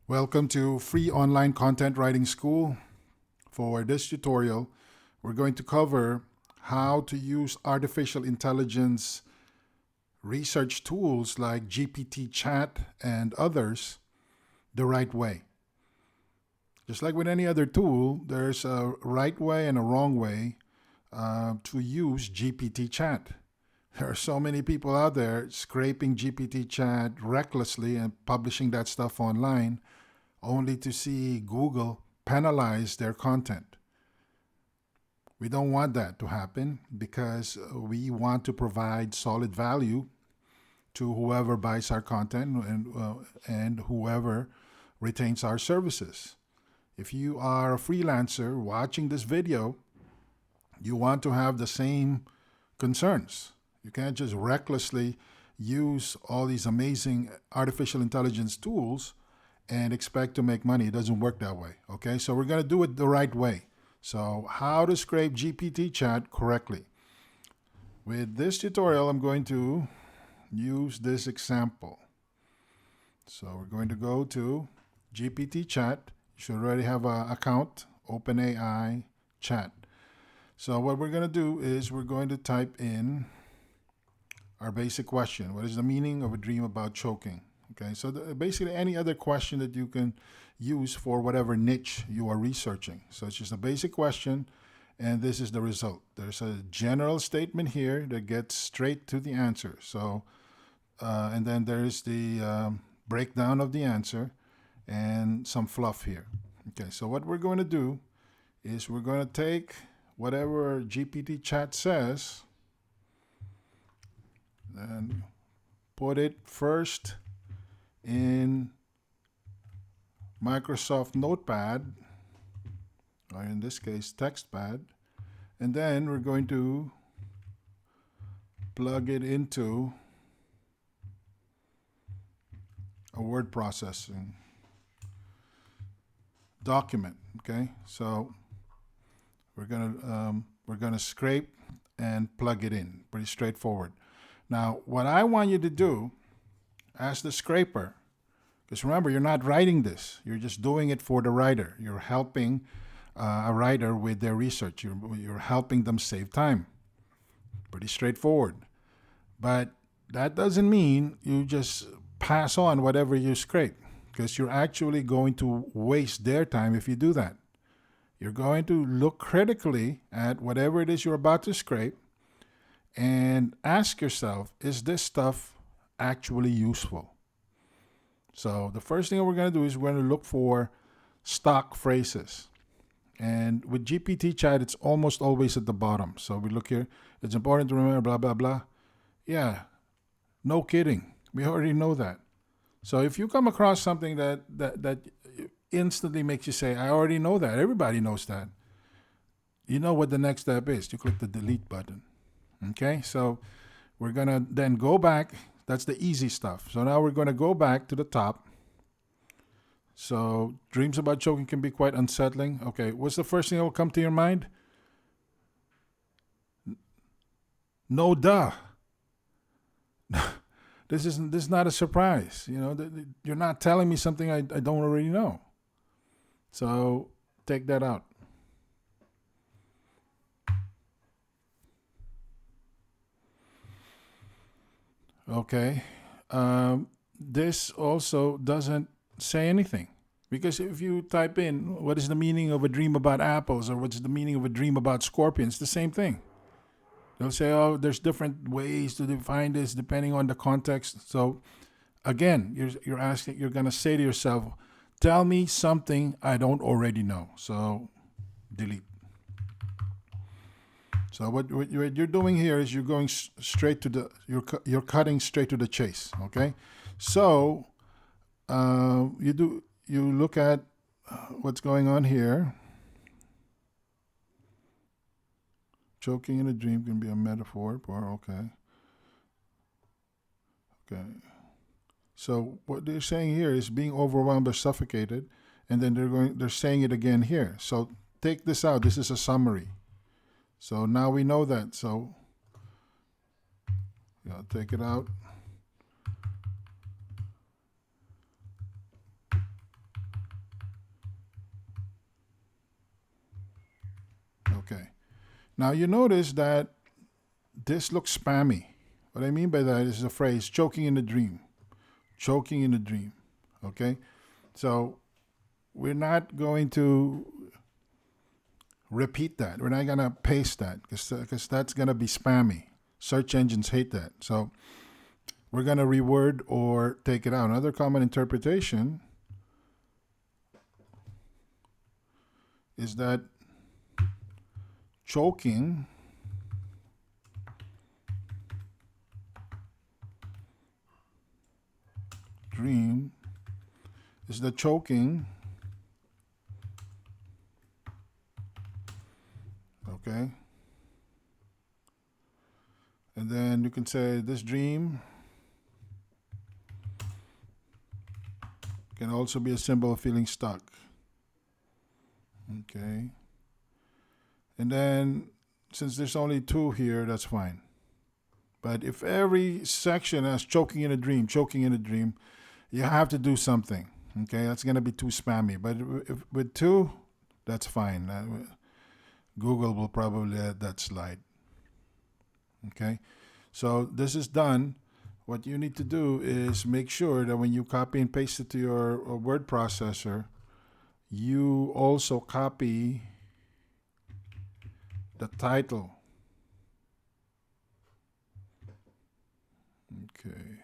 Welcome to Free Online Content Writing School. For this tutorial, we're going to cover how to use artificial intelligence research tools like GPTChat and others the right way. Just like with any other tool, there's a right way and a wrong way to use GPTChat. There are so many people out there scraping GPTChat recklessly and publishing that stuff online only to see Google penalize their content. We don't want that to happen because we want to provide solid value to whoever buys our content and whoever retains our services. If you are a freelancer watching this video, you want to have the same concerns. You can't just recklessly use all these amazing artificial intelligence tools and expect to make money. It doesn't work that way. Okay, so we're going to do it the right way. So how to scrape GPTChat correctly. With this tutorial, I'm going to use this example. So we're going to go to GPTChat. You should already have an account, OpenAI chat. So what we're going to do is we're going to type in our basic question. What is the meaning of a dream about choking? Okay, so basically any other question that you can use for whatever niche you are researching. So it's just a basic question, and this is the result. There's a general statement here that gets straight to the answer. So, and then there's the breakdown of the answer and some fluff here. Okay, so what we're going to do is we're going to take whatever GPTChat says and put it first in Microsoft Notepad, or in this case TextPad, and then we're going to plug it into a word processing document. Okay, so we're gonna scrape and plug it in. Pretty straightforward. Now, what I want you to do as the scraper, because remember, you're not writing this. You're just doing it for the writer. You're helping a writer with their research. You're helping them save time. Pretty straightforward. But that doesn't mean you just pass on whatever you scrape, because you're actually going to waste their time if you do that. You're going to look critically at whatever it is you're about to scrape and ask yourself, is this stuff actually useful? So the first thing we're going to do is we're going to look for stock phrases. And with GPTChat, it's almost always at the bottom. So we look here. It's important to remember blah, blah, blah. Yeah, no kidding. We already know that. So if you come across something that instantly makes you say, I already know that. Everybody knows that. You know what the next step is. You click the delete button. Okay, so we're going to then go back. That's the easy stuff. So now we're going to go back to the top. So dreams about choking can be quite unsettling. Okay, what's the first thing that will come to your mind? No, duh. This is not a surprise. You know, you're not telling me something I don't already know. So take that out. Okay. This also doesn't say anything. Because if you type in, what is the meaning of a dream about apples, or what's the meaning of a dream about scorpions, the same thing. They'll say, oh, there's different ways to define this depending on the context. So again, you're asking, you're going to say to yourself, tell me something I don't already know. So delete. So what you're doing here is you're going straight to the, you're cutting straight to the chase. Okay. So you look at what's going on here. Choking in a dream can be a metaphor for, okay. So what they're saying here is being overwhelmed or suffocated, and then they're saying it again here. So take this out. This is a summary. So now we know that. So take it out. Now you notice that this looks spammy. What I mean by that is the phrase choking in a dream. Choking in a dream. Okay? So we're not going to repeat that. We're not going to paste that because that's going to be spammy. Search engines hate that. So we're going to reword or take it out. Another common interpretation is that choking dream is the choking, okay? And then you can say this dream can also be a symbol of feeling stuck. Okay. And then since there's only two here, that's fine. But if every section has choking in a dream, you have to do something. Okay, that's going to be too spammy. But if, with two, that's fine. Google will probably let that slide. Okay, so this is done. What you need to do is make sure that when you copy and paste it to your word processor, you also copy the title. Okay,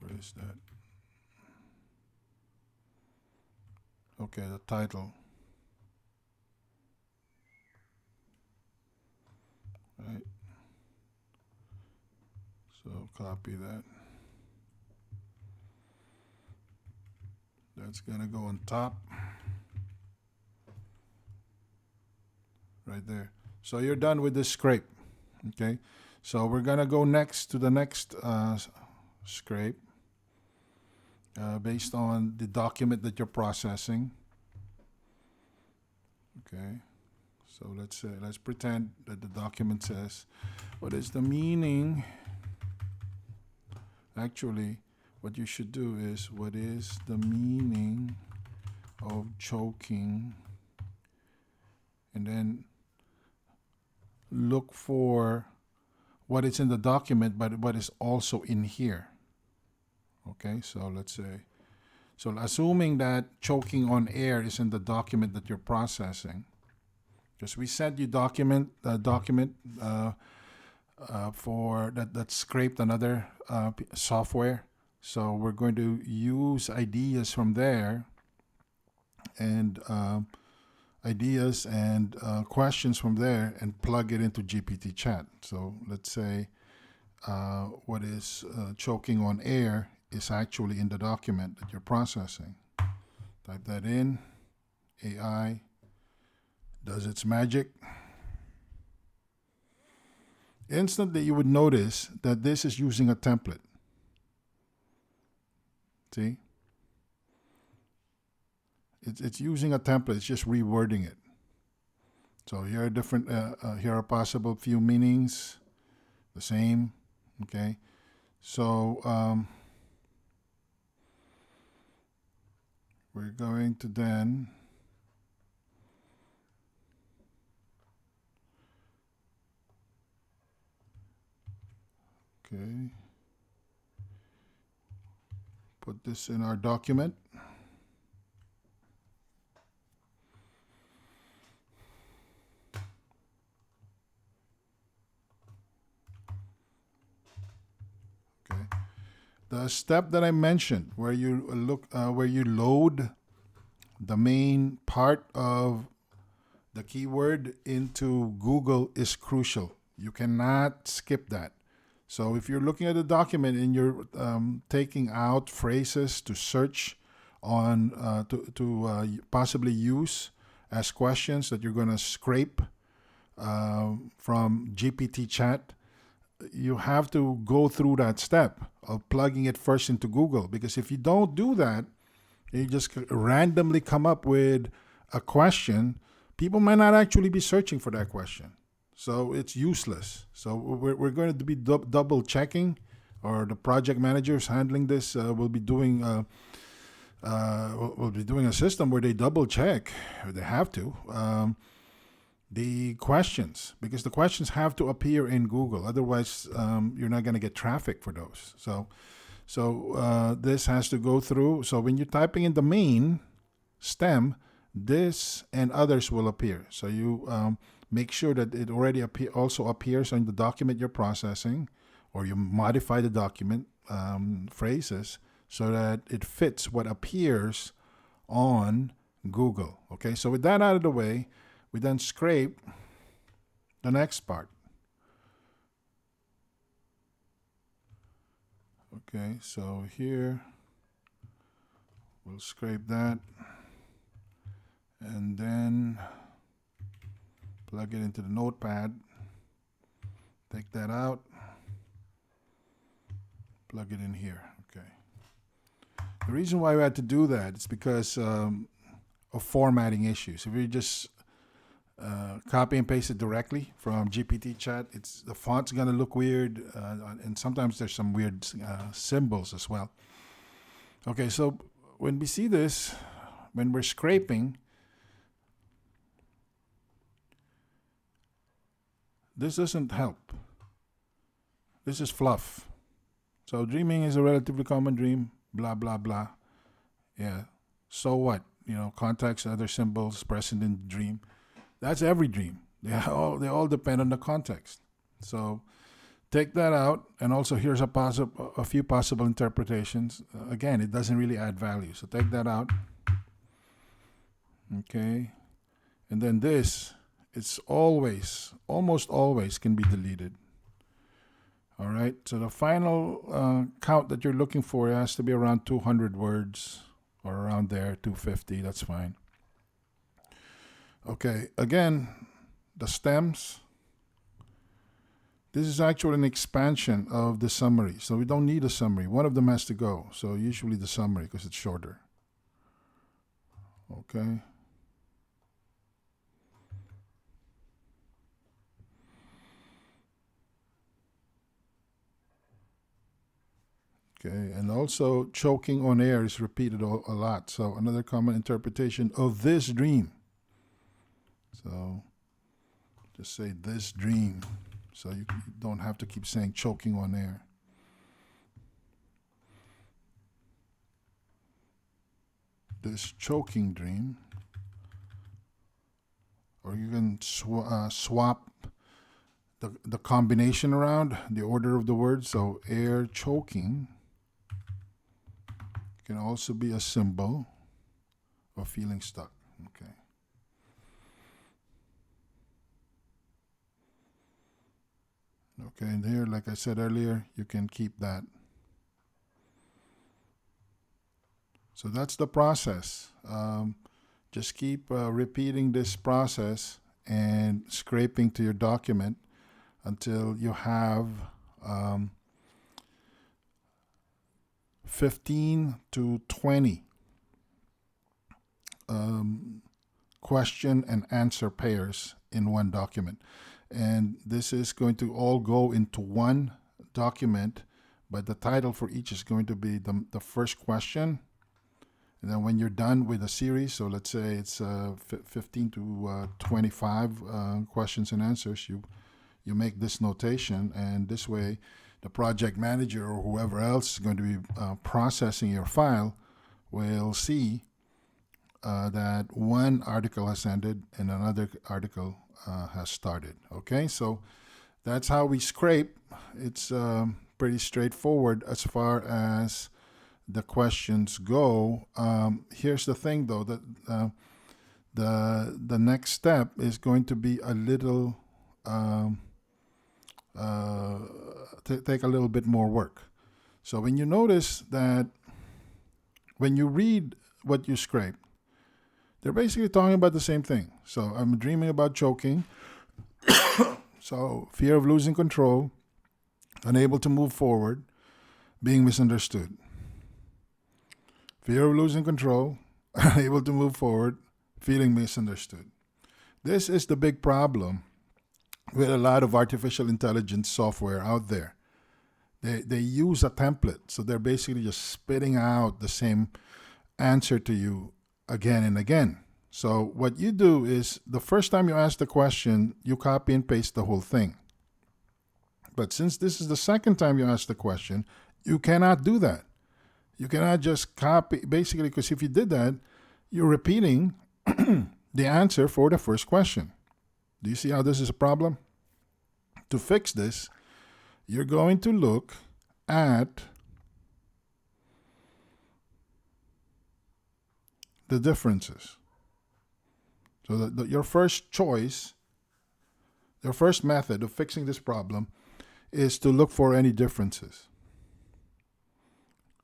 where is that? Okay, the title. Right. So copy that. That's gonna go on top. Right there. So you're done with this scrape. Okay. So we're gonna go next to the next scrape based on the document that you're processing. Okay. So let's pretend that the document says, what is the meaning? Actually, what you should do is, what is the meaning of choking? And then look for what is in the document, but what is also in here. Okay, so let's say, so assuming that choking on air is in the document that you're processing, because we sent you document for that scraped another software. So we're going to use ideas from there and questions from there and plug it into GPTChat. So let's say what is choking on air is actually in the document that you're processing. Type that in. AI does its magic. Instantly, you would notice that this is using a template. See? It's using a template. It's just rewording it. So here are different. Here are possible few meanings. The same. Okay. So we're going to then put this in our document. Okay. The step that I mentioned, where you load the main part of the keyword into Google, is crucial. You cannot skip that. So if you're looking at a document and you're taking out phrases to search on to possibly use as questions that you're going to scrape from GPTChat, you have to go through that step of plugging it first into Google. Because if you don't do that, you just randomly come up with a question, people might not actually be searching for that question. So it's useless. So we're going to be double checking, or the project managers handling this will be doing a system where they double check. They have to the questions, because the questions have to appear in Google. Otherwise, you're not going to get traffic for those. So this has to go through. So when you're typing in the main stem, this and others will appear. So you make sure that it already also appears on the document you're processing, or you modify the document phrases so that it fits what appears on Google. Okay, so with that out of the way, we then scrape the next part. Okay, so here we'll scrape that and then plug it into the notepad. Take that out, plug it in here. Okay. The reason why we had to do that is because of formatting issues. If you just copy and paste it directly from GPTChat, the font's gonna look weird, and sometimes there's some weird symbols as well. Okay, so when we see this, when we're scraping, this doesn't help. This is fluff. So dreaming is a relatively common dream, blah, blah, blah. Yeah, so what? Context, other symbols present in the dream. That's every dream. They all depend on the context. So take that out, and also here's a few possible interpretations. Again, it doesn't really add value. So take that out. Okay, and then this, it's almost always can be deleted. All right, so the final count that you're looking for has to be around 200 words or around there, 250, that's fine. Okay, again, the stems. This is actually an expansion of the summary, so we don't need a summary. One of them has to go, so usually the summary because it's shorter. Okay. Okay, and also choking on air is repeated a lot. So another common interpretation of this dream. So just say this dream, so you don't have to keep saying choking on air. This choking dream, or you can swap the combination around, the order of the words. So air choking can also be a symbol of feeling stuck. Okay. Okay, and here, like I said earlier, you can keep that. So that's the process. Just keep repeating this process and scraping to your document until you have 15 to 20 question and answer pairs in one document. And this is going to all go into one document, but the title for each is going to be the first question. And then when you're done with a series, so let's say it's 15 to 25 questions and answers, you make this notation, and this way the project manager or whoever else is going to be processing your file will see that one article has ended and another article has started. Okay, so that's how we scrape. It's pretty straightforward as far as the questions go. Here's the thing, though, that the next step is going to be a little take a little bit more work. So when you notice that when you read what you scrape, they're basically talking about the same thing. So I'm dreaming about choking. So fear of losing control, unable to move forward, being misunderstood. Fear of losing control, unable to move forward, feeling misunderstood. This is the big problem with a lot of artificial intelligence software out there. They use a template, so they're basically just spitting out the same answer to you again and again. So what you do is the first time you ask the question, you copy and paste the whole thing. But since this is the second time you ask the question, you cannot do that. You cannot just copy, basically, because if you did that, you're repeating the answer for the first question. Do you see how this is a problem? To fix this, you're going to look at the differences. So that your first choice, your first method of fixing this problem is to look for any differences.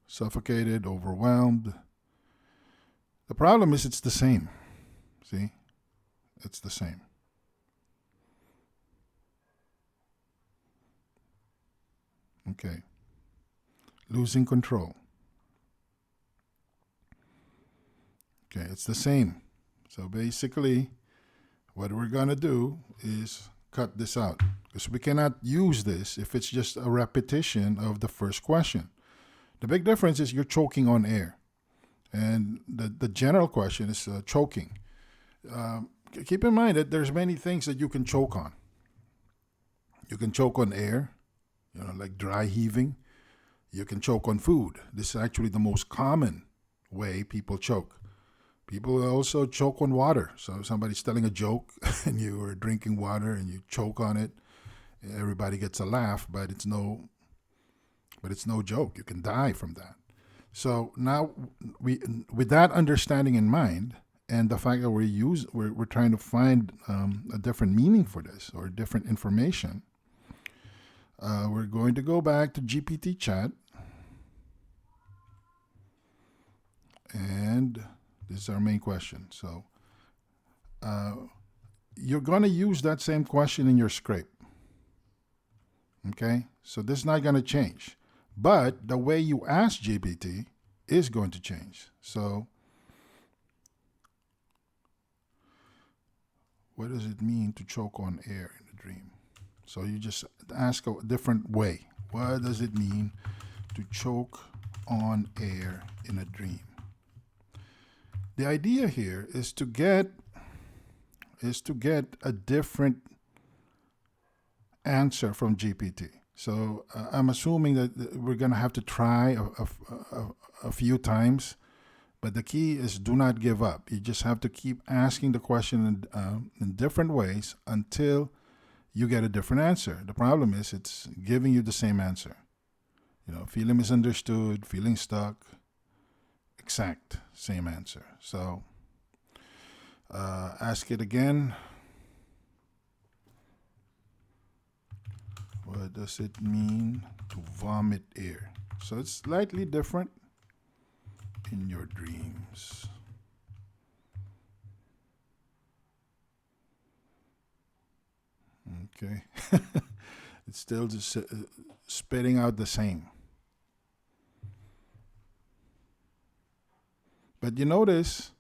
Suffocated, overwhelmed. The problem is it's the same. See? It's the same. Okay. Losing control. Okay, it's the same. So basically, what we're going to do is cut this out, because we cannot use this if it's just a repetition of the first question. The big difference is you're choking on air. And the general question is choking. Keep in mind that there's many things that you can choke on. You can choke on air, like dry heaving. You can choke on food. This is actually the most common way people choke. People also choke on water. So if somebody's telling a joke and you are drinking water and you choke on it, everybody gets a laugh, but it's no joke. You can die from that. So now with that understanding in mind, and the fact that we're trying to find a different meaning for this or different information, we're going to go back to GPTChat, and this is our main question. So you're going to use that same question in your scrape. Okay? So this is not going to change. But the way you ask GPT is going to change. So what does it mean to choke on air in a dream? So you just ask a different way. What does it mean to choke on air in a dream? The idea here is to get a different answer from GPT. So I'm assuming that we're going to have to try a few times, but the key is do not give up. You just have to keep asking the question in different ways until you get a different answer. The problem is it's giving you the same answer. Feeling misunderstood, feeling stuck, exact same answer. So ask it again. What does it mean to vomit air? So it's slightly different in your dreams. Okay. It's still just spitting out the same. But you notice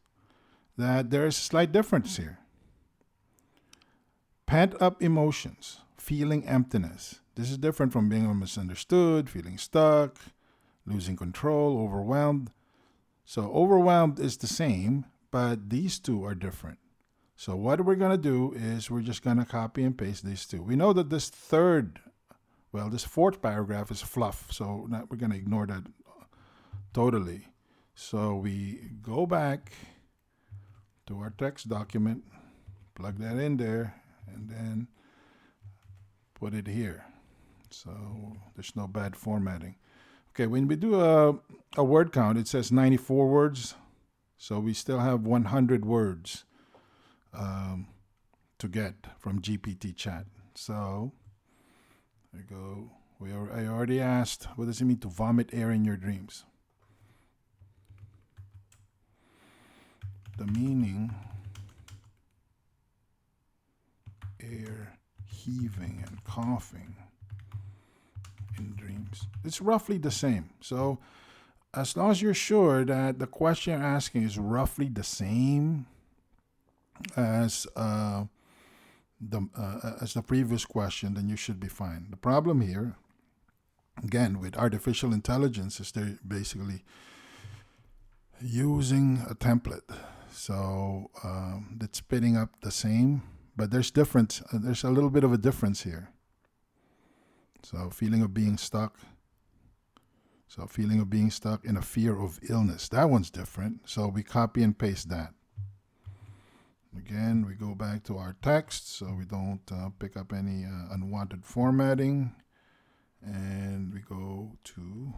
that there is a slight difference here. Pent up emotions, feeling emptiness. This is different from being misunderstood, feeling stuck, losing control, overwhelmed. So overwhelmed is the same, but these two are different. So what we're going to do is we're just going to copy and paste these two. We know that this fourth paragraph is fluff, so we're going to ignore that totally. So we go back to our text document, plug that in there, and then put it here. So there's no bad formatting. Okay, when we do a word count, it says 94 words. So we still have 100 words to get from GPTChat. So there you go. I already asked, what does it mean to vomit air in your dreams? The meaning, air heaving and coughing in dreams. It's roughly the same. So as long as you're sure that the question you're asking is roughly the same as the previous question, then you should be fine. The problem here, again, with artificial intelligence is they're basically using a template. So it's spitting up the same, but there's difference. There's a little bit of a difference here. So feeling of being stuck. So feeling of being stuck in a fear of illness. That one's different. So we copy and paste that. Again, we go back to our text so we don't pick up any unwanted formatting. And we go to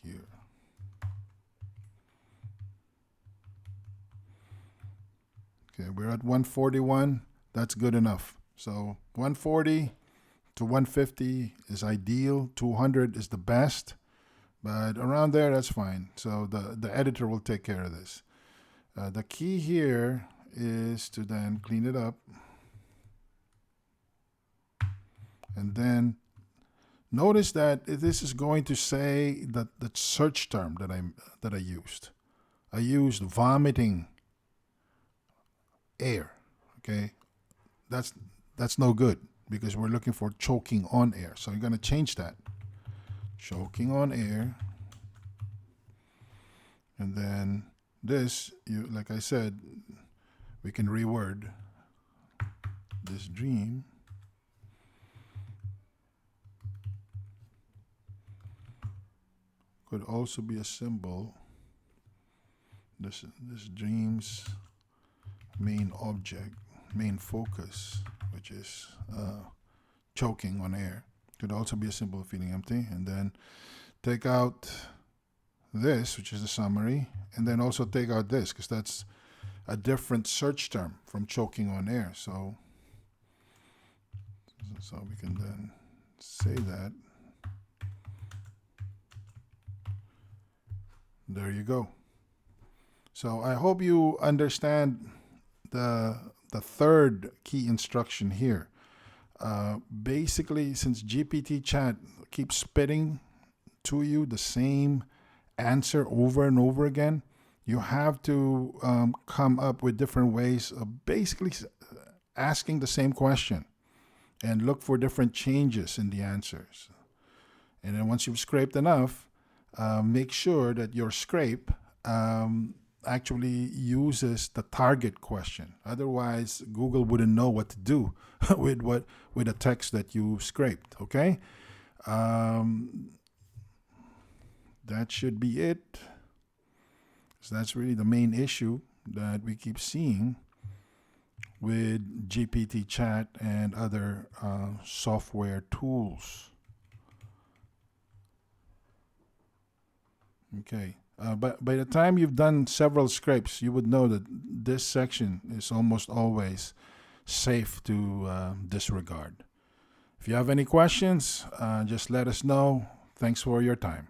here. Okay, we're at 141. That's good enough. So 140 to 150 is ideal. 200 is the best. But around there, that's fine. So the editor will take care of this. The key here is to then clean it up. And then notice that this is going to say that the search term that I used. I used vomiting air. Okay, that's no good because we're looking for choking on air. So you're going to change that. Choking on air. And then this, like I said, we can reword this dream. Could also be a symbol. This dream's main object, main focus, which is choking on air. Could also be a symbol of feeling empty. And then take out this, which is the summary, and then also take out this, because that's a different search term from choking on air. So we can then say that. There you go. So I hope you understand the third key instruction here. Basically, since GPTChat keeps spitting to you the same answer over and over again, you have to come up with different ways of basically asking the same question and look for different changes in the answers. And then once you've scraped enough, make sure that your scrape actually uses the target question. Otherwise, Google wouldn't know what to do with a text that you scraped. Okay, that should be it. So that's really the main issue that we keep seeing with GPTChat and other software tools. Okay, but by the time you've done several scrapes, you would know that this section is almost always safe to disregard. If you have any questions, just let us know. Thanks for your time.